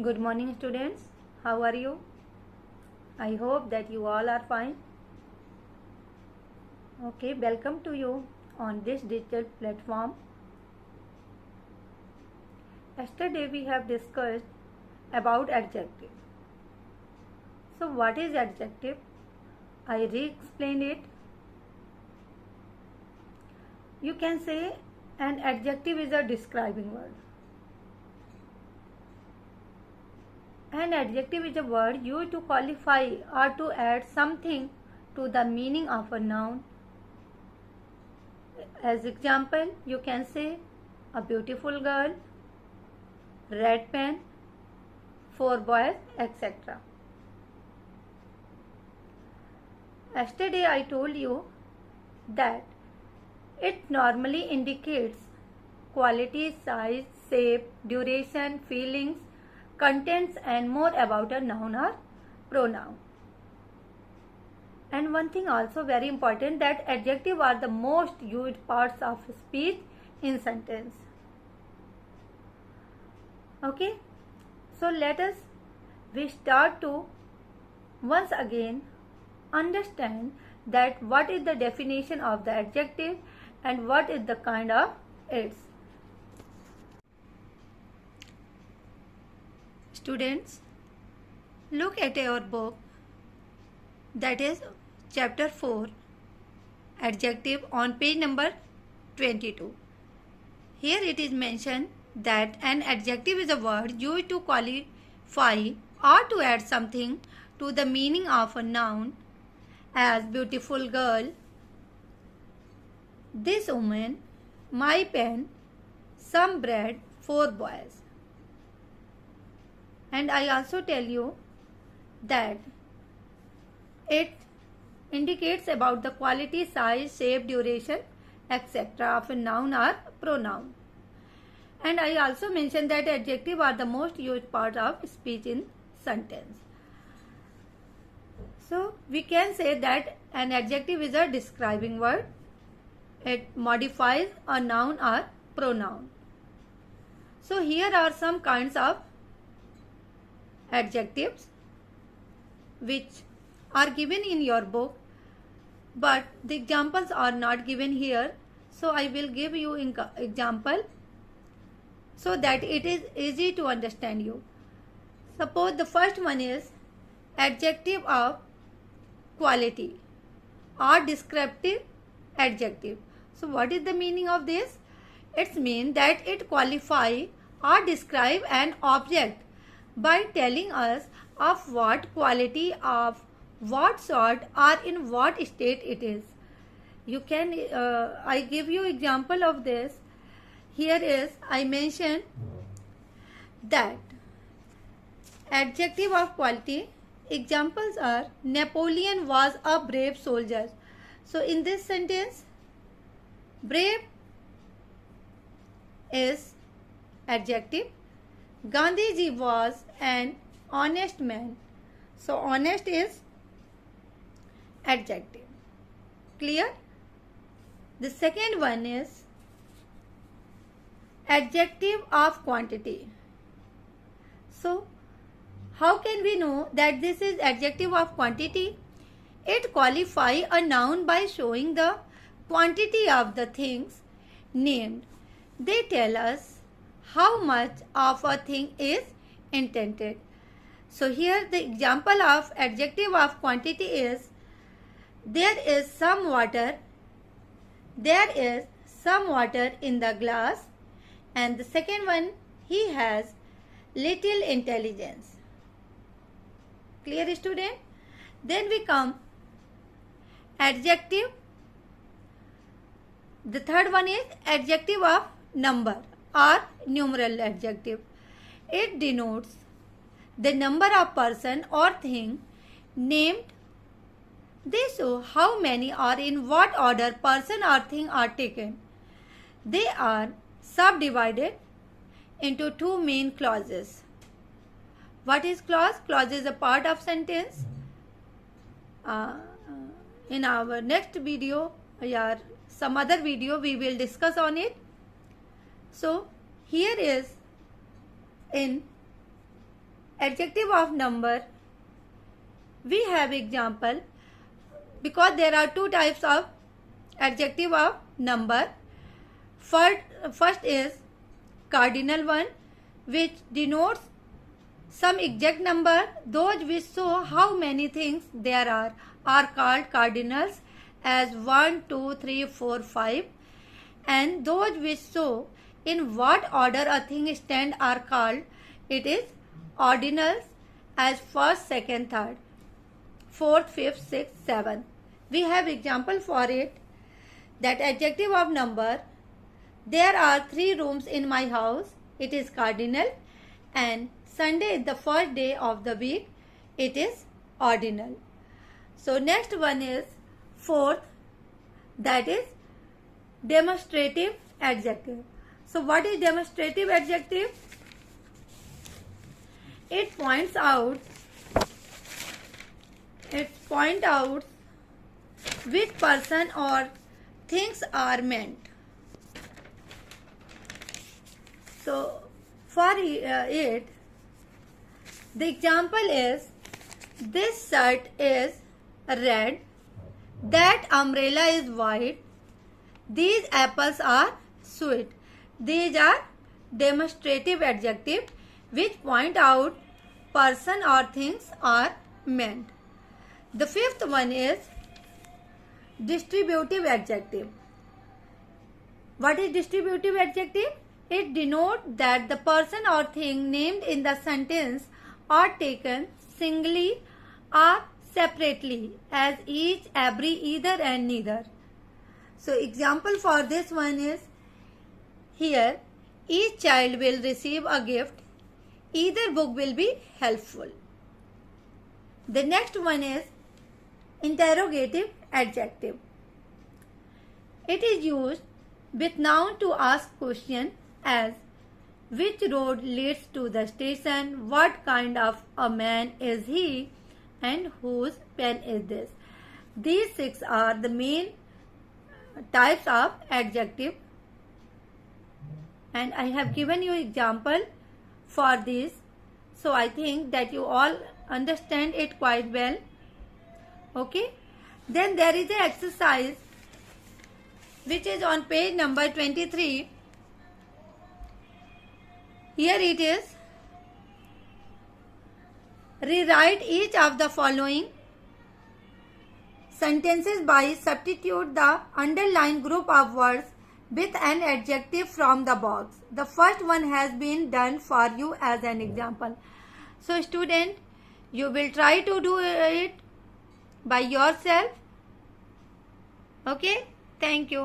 Good morning, students. How are you? I hope that you all are fine. Okay, welcome to you on this digital platform. Yesterday we have discussed about adjective. So what is adjective? I re-explained it. You can say an adjective is a describing word. An adjective is a word used to qualify or to add something to the meaning of a noun. As example, you can say a beautiful girl, red pen, 4 boys, etc. Yesterday I told you that it normally indicates quality, size, shape, duration, feelings, contents and more about a noun or pronoun. And one thing also very important, that adjectives are the most used parts of speech in sentence. Okay, so we start to once again understand that what is the definition of the adjective and what is the kind of its. Students, look at your book, that is chapter 4, adjective, on page number 22. Here it is mentioned that an adjective is a word used to qualify or to add something to the meaning of a noun, as beautiful girl, this woman, my pen, some bread, 4 boys. And I also tell you that it indicates about the quality, size, shape, duration, etc. of a noun or pronoun. And I also mentioned that adjectives are the most used part of speech in sentence. So we can say that an adjective is a describing word. It modifies a noun or pronoun. So here are some kinds of adjectives which are given in your book, but the examples are not given here. So I will give you example so that it is easy to understand you. Suppose the first one is adjective of quality or descriptive adjective. So what is the meaning of this? It means that it qualify or describe an object by telling us of what quality, of what sort, or in what state it is. You can I give you example of this. Here is, I mentioned that adjective of quality examples are Napoleon was a brave soldier. So in this sentence, brave is adjective. Gandhiji was an honest man. So honest is adjective. Clear? The second one is adjective of quantity. So how can we know that this is adjective of quantity? It qualifies a noun by showing the quantity of the things named. They tell us how much of a thing is intended. So here the example of adjective of quantity is, there is some water. There is some water in the glass. And the second one, he has little intelligence. Clear, student? Then we come adjective. The third one is adjective of number or numeral adjective. It denotes the number of person or thing named. They show how many or in what order person or thing are taken. They are subdivided into two main clauses. What is clause? Clause is a part of sentence. In our next video or some other video, we will discuss on it. So here is in adjective of number, we have example, because there are two types of adjective of number. First is cardinal one, which denotes some exact number. Those which show how many things there are called cardinals, as 1, 2, 3, 4, 5. And those which show in what order a thing stands are called, it is ordinals, as first, second, third, fourth, fifth, sixth, seventh. We have example for it. That adjective of number, there are 3 rooms in my house, it is cardinal. And Sunday is the first day of the week, it is ordinal. So next one is fourth, that is demonstrative adjective. So what is demonstrative adjective? It points out which person or things are meant. So for it, the example is, this shirt is red, that umbrella is white, these apples are sweet. These are demonstrative adjective which point out person or things are meant. The fifth one is distributive adjective. What is distributive adjective? It denotes that the person or thing named in the sentence are taken singly or separately, as each, every, either and neither. So example for this one is here, each child will receive a gift, either book will be helpful. The next one is interrogative adjective. It is used with noun to ask question, as which road leads to the station, what kind of a man is he, and whose pen is this. These 6 are the main types of adjective, and I have given you example for this. So I think that you all understand it quite well. Okay. Then there is an exercise which is on page number 23. Here it is. Rewrite each of the following sentences by substitute the underlined group of words with an adjective from the box. The first one has been done for you as an example. So student, you will try to do it by yourself. Okay, thank you.